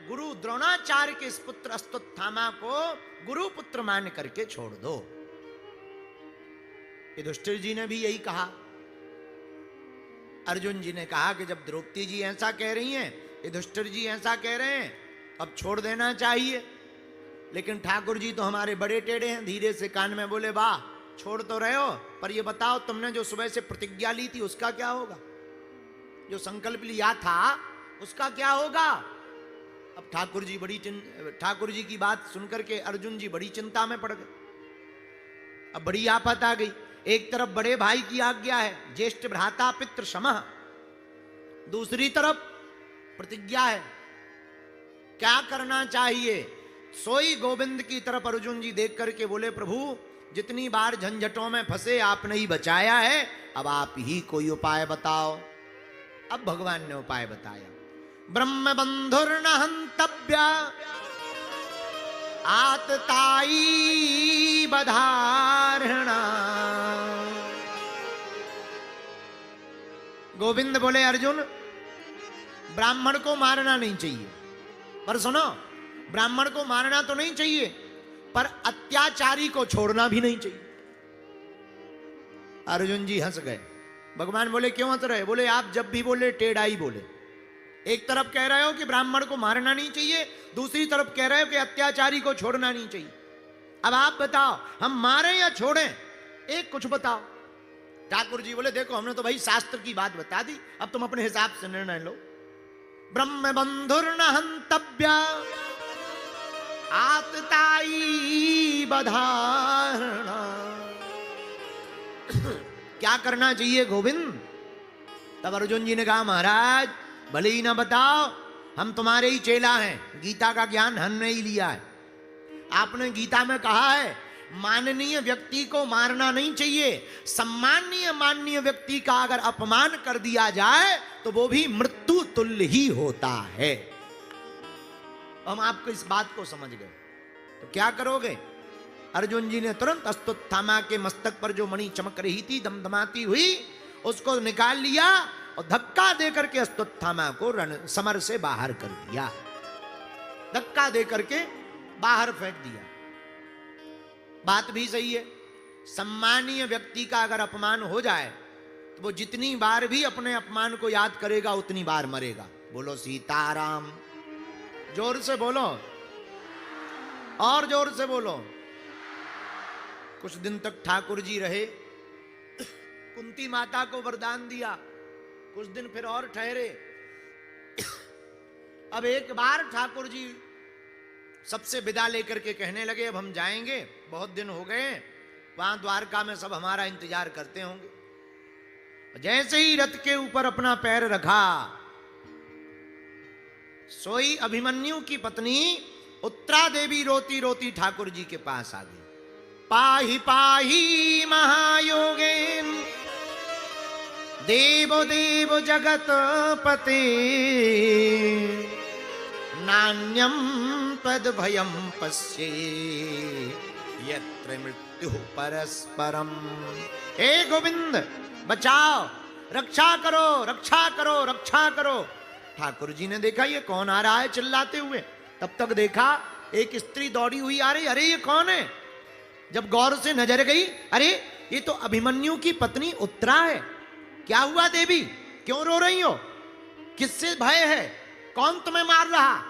गुरु द्रोणाचार्य के इस पुत्र अश्वत्थामा को गुरु पुत्र मान करके छोड़ दो। युधिष्ठिर जी ने भी यही कहा। अर्जुन जी ने कहा कि जब द्रौपदी जी ऐसा कह रही हैं, युधिष्ठिर जी ऐसा कह रहे हैं, अब छोड़ देना चाहिए। लेकिन ठाकुर जी तो हमारे बड़े टेढ़े हैं, धीरे से कान में बोले, वाह छोड़ तो रहे हो, पर ये बताओ तुमने जो सुबह से प्रतिज्ञा ली थी उसका क्या होगा? जो संकल्प लिया था उसका क्या होगा? अब ठाकुर जी की बात सुनकर के अर्जुन जी बड़ी चिंता में पड़ गए। अब बड़ी आफत आ गई। एक तरफ बड़े भाई की आज्ञा है, ज्येष्ठ भ्राता पितृ समः, दूसरी तरफ प्रतिज्ञा है। क्या करना चाहिए? सोई गोविंद की तरफ अर्जुन जी देख करके बोले, प्रभु जितनी बार झंझटों में फंसे आपने ही बचाया है, अब आप ही कोई उपाय बताओ। अब भगवान ने उपाय बताया। ब्रह्म बंधुर्न हंतव्य आतताई बधारणा। गोविंद बोले, अर्जुन ब्राह्मण को मारना नहीं चाहिए, पर सुनो, ब्राह्मण को मारना तो नहीं चाहिए, पर अत्याचारी को छोड़ना भी नहीं चाहिए। अर्जुन जी हंस गए। भगवान बोले, क्यों हंस रहे? बोले, आप जब भी बोले टेढ़ा ही बोले। एक तरफ कह रहे हो कि ब्राह्मण को मारना नहीं चाहिए, दूसरी तरफ कह रहे हो कि अत्याचारी को छोड़ना नहीं चाहिए। अब आप बताओ, हम मारें या छोड़ें? एक कुछ बताओ। ठाकुर जी बोले, देखो हमने तो भाई शास्त्र की बात बता दी, अब तुम अपने हिसाब से निर्णय लो। ब्रह्म बंधुर्न हंतव्य आतताई बधारणा। क्या करना चाहिए गोविंद? तब अर्जुन जी ने कहा, महाराज भले ही ना बताओ, हम तुम्हारे ही चेला हैं, गीता का ज्ञान हमने ही लिया है। आपने गीता में कहा है माननीय व्यक्ति को मारना नहीं चाहिए, सम्माननीय माननीय व्यक्ति का अगर अपमान कर दिया जाए तो वो भी मृत्यु तुल्य ही होता है। हम आपको इस बात को समझ गए, तो क्या करोगे? अर्जुन जी ने तुरंत अश्वत्थामा के मस्तक पर जो मणि चमक रही थी, दमदमाती हुई, उसको निकाल लिया और धक्का देकर के अश्वत्थामा को समर से बाहर कर दिया। धक्का देकर के बाहर फेंक दिया। बात भी सही है, सम्मानीय व्यक्ति का अगर अपमान हो जाए तो वो जितनी बार भी अपने अपमान को याद करेगा उतनी बार मरेगा। बोलो सीताराम। जोर से बोलो, और जोर से बोलो। कुछ दिन तक ठाकुर जी रहे, कुंती माता को वरदान दिया, कुछ दिन फिर और ठहरे। अब एक बार ठाकुर जी सबसे विदा लेकर के कहने लगे, अब हम जाएंगे, बहुत दिन हो गए, वहां द्वारका में सब हमारा इंतजार करते होंगे। जैसे ही रथ के ऊपर अपना पैर रखा, सोई अभिमन्यु की पत्नी उत्तरा देवी रोती रोती ठाकुर जी के पास आ गई। पाहि पाहि महायोगेन देवो देव जगत पते नान्यम तद भयम पश्ये यत्र मृत्यु परस्परम। हे गोविंद बचाओ, रक्षा करो, रक्षा करो, रक्षा करो। ठाकुर जी ने देखा ये कौन आ रहा है चिल्लाते हुए। तब तक देखा एक स्त्री दौड़ी हुई आ रही। अरे ये कौन है? जब गौर से नजर गई, अरे ये तो अभिमन्यु की पत्नी उत्तरा है। क्या हुआ देवी, क्यों रो रही हो? किससे भय है? कौन तुम्हें मार रहा?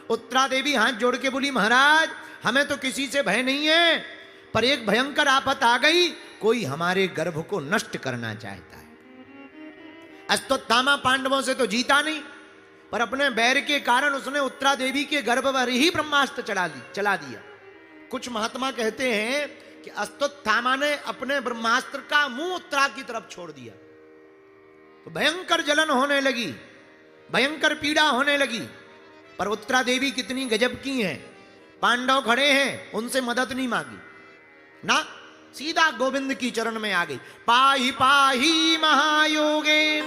उत्तरा देवी हाथ जोड़ के बोली, महाराज हमें तो किसी से भय नहीं है, पर एक भयंकर आफत आ गई, कोई हमारे गर्भ को नष्ट करना चाहता है। अश्वत्थामा पांडवों से तो जीता नहीं, पर अपने बैर के कारण उसने उत्तरा देवी के गर्भ पर ही ब्रह्मास्त्र चला दिया। कुछ महात्मा कहते हैं कि अश्वत्थामा ने अपने ब्रह्मास्त्र का मुंह उत्तरा की तरफ छोड़ दिया, तो भयंकर जलन होने लगी, भयंकर पीड़ा होने लगी। पर उत्तरा देवी कितनी गजब की हैं, पांडव खड़े हैं, उनसे मदद नहीं मांगी ना, सीधा गोविंद की चरण में आ गई। पाहि पाहि महायोगे।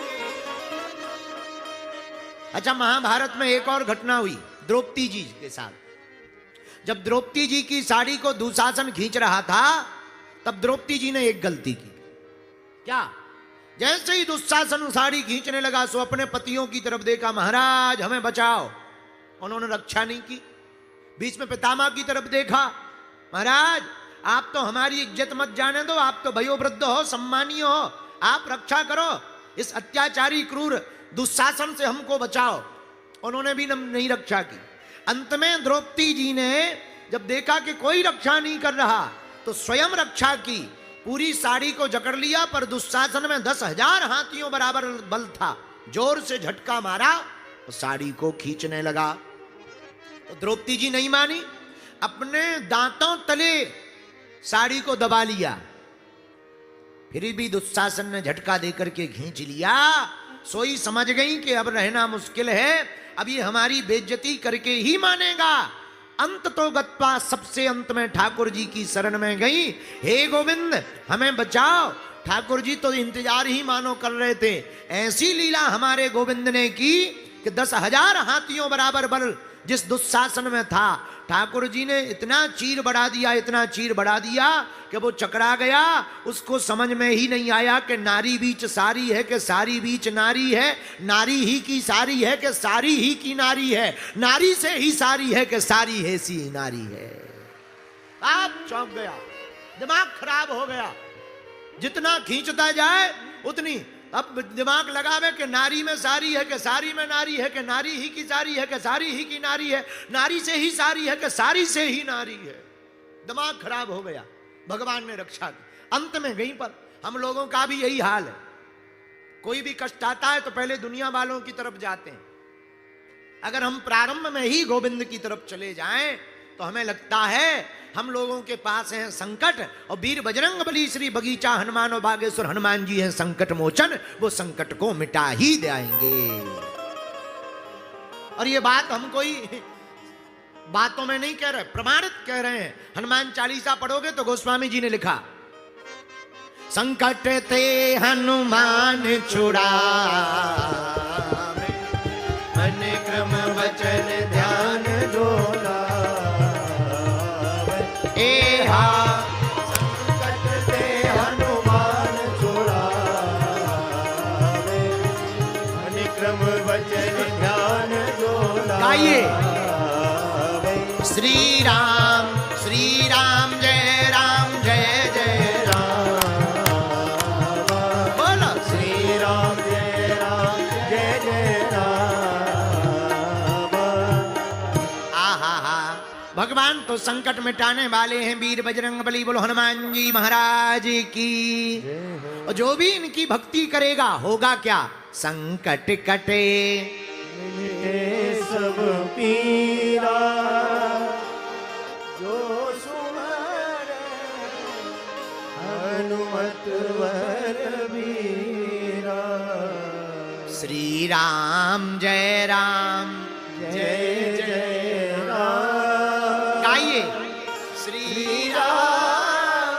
अच्छा, महाभारत में एक और घटना हुई द्रौपदी जी के साथ। जब द्रौपदी जी की साड़ी को दुशासन खींच रहा था, तब द्रौपदी जी ने एक गलती की। क्या? जैसे ही दुशासन साड़ी खींचने लगा, सो अपने पतियों की तरफ देखा, महाराज हमें बचाओ। उन्होंने रक्षा नहीं की। बीच में पितामह की तरफ देखा, महाराज आप तो हमारी इज्जत मत जाने दो, आप तो वयोवृद्ध हो, सम्मानीय हो, आप रक्षा करो, इस अत्याचारी क्रूर दुशासन से हमको बचाओ। उन्होंने भी नहीं रक्षा की। अंत में द्रौपदी जी ने जब देखा कि कोई रक्षा नहीं कर रहा तो स्वयं रक्षा की, पूरी साड़ी को जकड़ लिया, पर दुशासन में 10,000 हाथियों बराबर बल था, जोर से झटका मारा तो साड़ी को खींचने लगा। तो द्रौपदी जी नहीं मानी, अपने दांतों तले साड़ी को दबा लिया, फिर भी दुशासन ने झटका देकर के खींच लिया। सोई समझ गई कि अब रहना मुश्किल है, अब ये हमारी बेइज्जती करके ही मानेगा। अंत तो गत्वा सबसे अंत में ठाकुर जी की शरण में गई, हे गोविंद हमें बचाओ। ठाकुर जी तो इंतजार ही मानो कर रहे थे। ऐसी लीला हमारे गोविंद ने की कि 10,000 हाथियों बराबर बल जिस दुशासन में था, ठाकुर जी ने इतना चीर बढ़ा दिया, इतना चीर बढ़ा दिया कि वो चकरा गया। उसको समझ में ही नहीं आया कि नारी बीच सारी है कि सारी बीच नारी है, नारी ही की सारी है कि सारी ही की नारी है, नारी से ही सारी है कि सारी है सी नारी है। आप चौंक गया, दिमाग खराब हो गया। जितना खींचता जाए उतनी अब दिमाग लगावे कि नारी में सारी है कि सारी में नारी है कि नारी ही की सारी है कि सारी ही की नारी है, नारी से ही सारी है कि सारी से ही नारी है। दिमाग खराब हो गया। भगवान ने रक्षा की। अंत में गई पर हम लोगों का भी यही हाल है। कोई भी कष्ट आता है तो पहले दुनिया वालों की तरफ जाते हैं। अगर हम प्रारंभ में ही गोविंद की तरफ चले जाएं तो हमें लगता है हम लोगों के पास है संकट, और वीर बजरंग बली श्री बगीचा हनुमान और बागेश्वर हनुमान जी हैं संकट मोचन, वो संकट को मिटा ही देंगे। और ये बात हम कोई बातों में नहीं कह रहे, प्रमाणित कह रहे हैं। हनुमान चालीसा पढ़ोगे तो गोस्वामी जी ने लिखा, संकट थे हनुमान छुड़ा, मन क्रम वचन ध्यान डोला, संकट थे हनुमान छुड़ा, मन क्रम वचन ध्यान डोला। गाइए, श्री राम जय राम जय जय राम, बोलो श्री राम जय जय राम। आहा, भगवान तो संकट मिटाने वाले हैं, वीर बजरंग बली। बोलो हनुमान जी महाराज की। और जो भी इनकी भक्ति करेगा होगा क्या, संकट कटे सब पीरा, जो सुमरे हनुमत वर वीरा। श्री राम जय जय राम। गाइए, श्री राम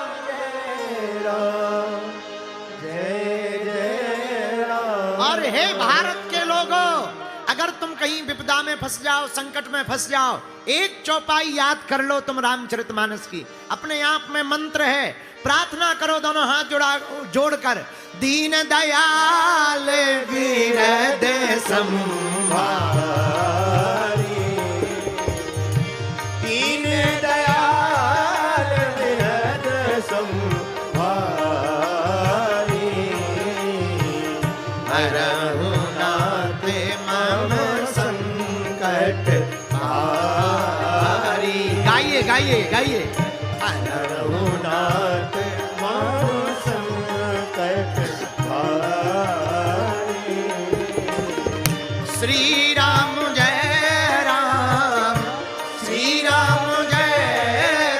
जय जय राम। और हे भारत के लोगों, अगर तुम कहीं विपदा में फंस जाओ, संकट में फंस जाओ, एक चौपाई याद कर लो तुम रामचरितमानस की। अपने आप में मंत्र है, प्रार्थना करो दोनों हाथ जोड़कर, दीन दयाल वीरद संभारी, दीन दयाल वीरद संभारी, हरहु नाथ मम संकट भारी। गाइए गाइए गाइए, हरहु नाथ मम संकट भारी। श्री राम जय राम, श्री राम जय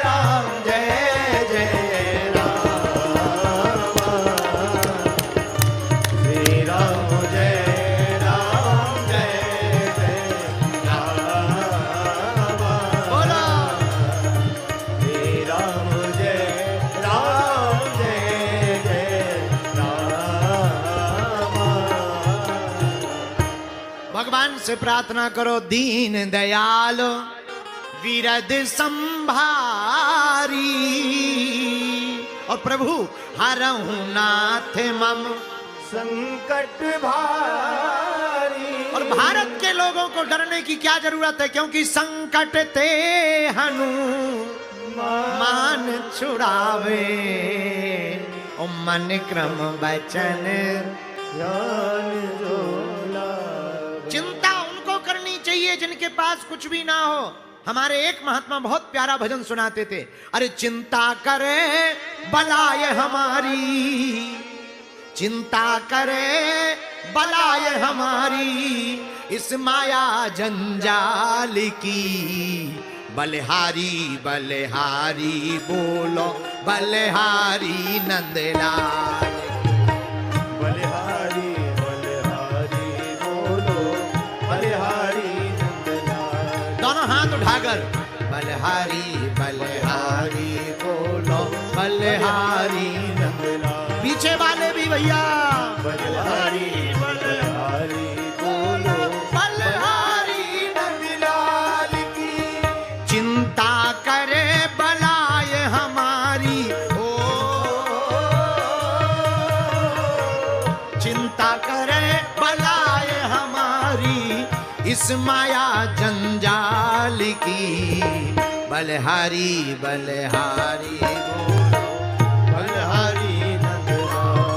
राम जय जय राम, श्री राम जय राम जय जय राम। बोलो श्री राम जय जय राम। भगवान से प्रार्थना करो, दीन दयाल विरद संभारी, और प्रभु हरहु नाथ मम संकट भारी। और भारत के लोगों को डरने की क्या जरूरत है, क्योंकि संकट ते हनुमान छुड़ावे, ओ मन क्रम बचन चिंता उनको करनी चाहिए जिनके पास कुछ भी ना हो। हमारे एक महात्मा बहुत प्यारा भजन सुनाते थे, अरे चिंता करे बलाय हमारी, चिंता करे बलाय हमारी, इस माया जंजाल की, बलिहारी बलिहारी बोलो बलिहारी नंदलाल, बलिहारी बलिहारी बोलो बलिहारी नंदलाल। दोनों हाथ उठाकर बलिहारी बलिहारी बोलो बलिहारी नंदलाल। पीछे वाले भी भैया बलिहारी बलिहारी बोलो बलिहारी नंदलाल की। चिंता करे बलाय हमारी, ओ चिंता करे बलाय हमारी, इस माया जंजाल की, बलिहारी बलिहारी बोलो बलिहारी नंदलाल।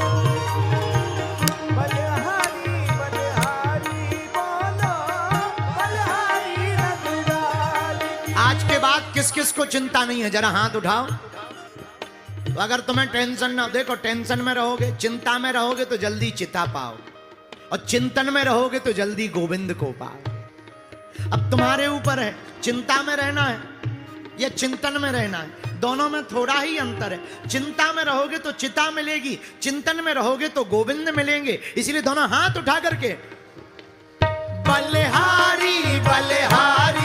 बलिहारी बलिहारी बोलो बलिहारी नंदलाल। आज के बाद किस किस को चिंता नहीं है, जरा हाथ उठाओ। तो अगर तुम्हें टेंशन ना, देखो टेंशन में रहोगे, चिंता में रहोगे तो जल्दी चिता पाओ, और चिंतन में रहोगे तो जल्दी गोविंद को पाओ। अब तुम्हारे ऊपर है, चिंता में रहना है या चिंतन में रहना है, दोनों में थोड़ा ही अंतर है। चिंता में रहोगे तो चिता मिलेगी, चिंतन में रहोगे तो गोविंद मिलेंगे। इसलिए दोनों हाथ उठा करके बलिहारी बलिहारी